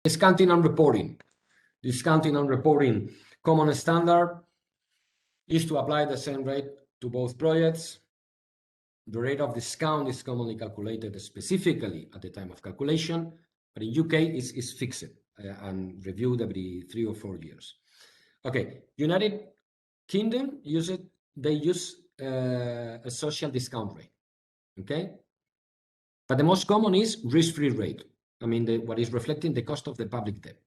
Discounting and reporting. Discounting and reporting common standard is to apply the same rate to both projects. The rate of discount is commonly calculated specifically at the time of calculation, but in UK is fixed and reviewed every 3 or 4 years. Okay, United Kingdom use a social discount rate. Okay, but the most common is risk-free rate. I mean, what is reflecting the cost of the public debt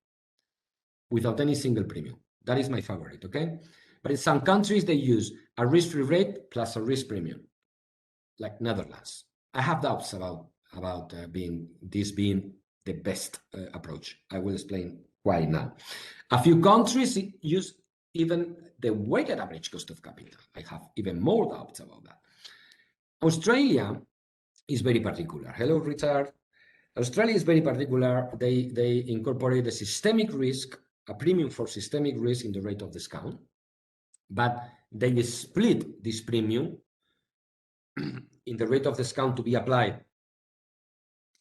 without any single premium. That is my favorite. Okay, but in some countries they use a risk-free rate plus a risk premium, like Netherlands. I have doubts about being the best approach. I will explain why now. A few countries use even the weighted average cost of capital. I have even more doubts about that. Australia is very particular. Hello, Richard. Australia is very particular. They incorporate the systemic risk, a premium for systemic risk in the rate of discount, but they split this premium in the rate of discount to be applied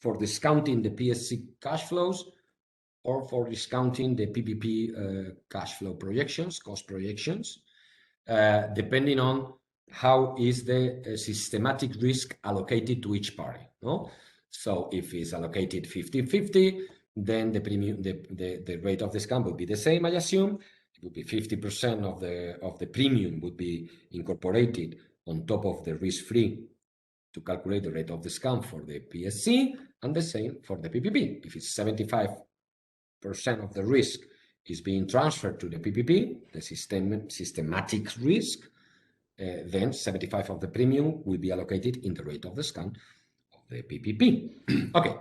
for discounting the PSC cash flows or for discounting the PPP cash flow projections, cost projections, depending on how is the systematic risk allocated to each party. No? So if it's allocated 50-50, then the premium, the rate of discount would be the same, I assume. It would be 50% of the premium would be incorporated on top of the risk-free to calculate the rate of discount for the PSC, and the same for the PPP. If it's 75% of the risk is being transferred to the PPP, the systematic risk, then 75% of the premium will be allocated in the rate of discount of the PPP. Okay,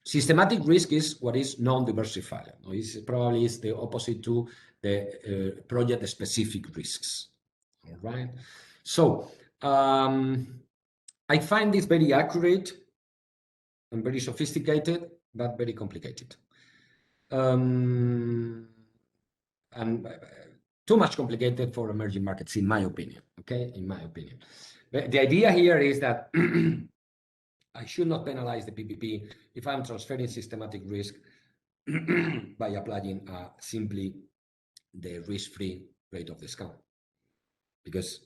systematic risk is what is non-diversified. It's probably is the opposite to the project-specific risks. All right. So I find this very accurate and very sophisticated, but very complicated. And too much complicated for emerging markets, in my opinion. Okay, in my opinion. The idea here is that I should not penalize the PPP if I'm transferring systematic risk by applying simply the risk-free rate of discount, because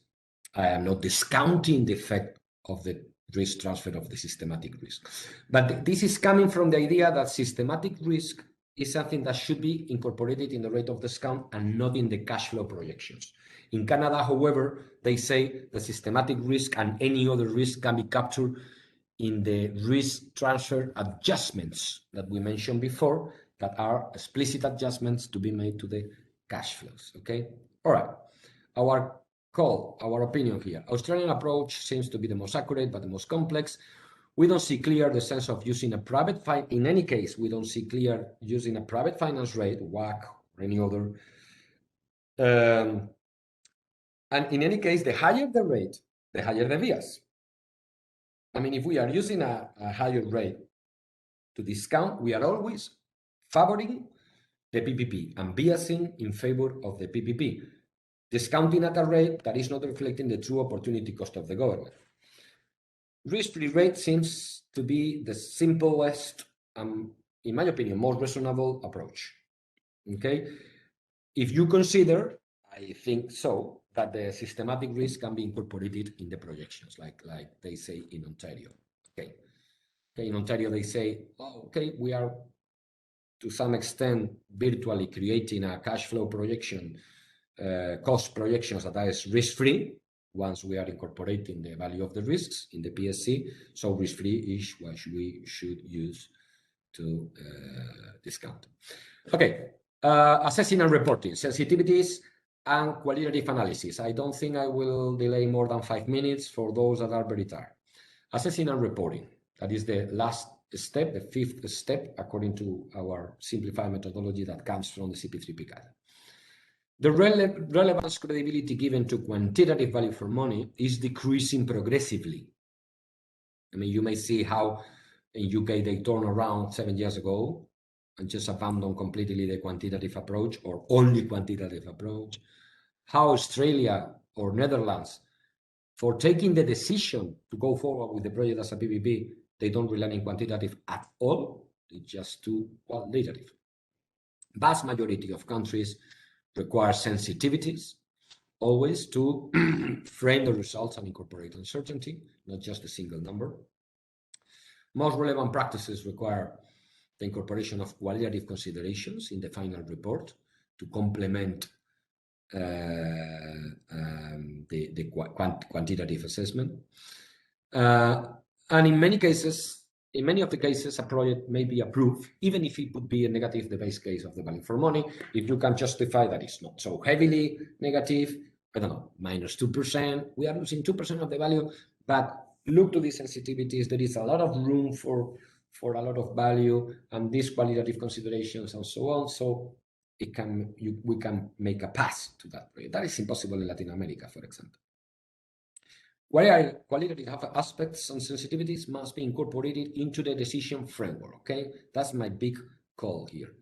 I am not discounting the effect of the risk transfer of the systematic risk. But this is coming from the idea that systematic risk is something that should be incorporated in the rate of discount and not in the cash flow projections. In Canada, however, they say the systematic risk and any other risk can be captured in the risk transfer adjustments that we mentioned before, that are explicit adjustments to be made to the cash flows. Okay, all right. Our opinion here. Australian approach seems to be the most accurate, but the most complex. We don't see clear the sense of using a private finance. In any case, we don't see clear using a private finance rate, WACC, or any other. And in any case, the higher the rate, the higher the bias. I mean, if we are using a higher rate to discount, we are always favoring the PPP and biasing in favor of the PPP, discounting at a rate that is not reflecting the true opportunity cost of the government. Risk-free rate seems to be the simplest, in my opinion, most reasonable approach. Okay, if you consider, I think so, that the systematic risk can be incorporated in the projections, like they say in Ontario. Okay, in Ontario they say, oh, okay, we are to some extent virtually creating a cash flow projection, cost projections that is risk-free once we are incorporating the value of the risks in the PSC. So risk-free is what we should use to discount. Okay, assessing and reporting, sensitivities and qualitative analysis. I don't think I will delay more than 5 minutes for those that are very tired. Assessing and reporting, that is the last step, the 5th step, according to our simplified methodology that comes from the CP3P guide. The relevance credibility given to quantitative value for money is decreasing progressively. I mean, you may see how in UK they turned around 7 years ago and just abandoned completely the quantitative approach or only quantitative approach. How Australia or Netherlands, for taking the decision to go forward with the project as a PPP, they don't rely on quantitative at all. They just do qualitative. Vast majority of countries require sensitivities always to frame the results and incorporate uncertainty, not just a single number. Most relevant practices require the incorporation of qualitative considerations in the final report to complement the quantitative assessment. And in many of the cases, a project may be approved, even if it would be a negative, the base case of the value for money, if you can justify that it's not so heavily negative, I don't know, -2%, we are losing 2% of the value, but look to these sensitivities, there is a lot of room for a lot of value and these qualitative considerations and so on. So we can make a pass to that project. That is impossible in Latin America, for example. Qualitative aspects and sensitivities must be incorporated into the decision framework, okay? That's my big call here.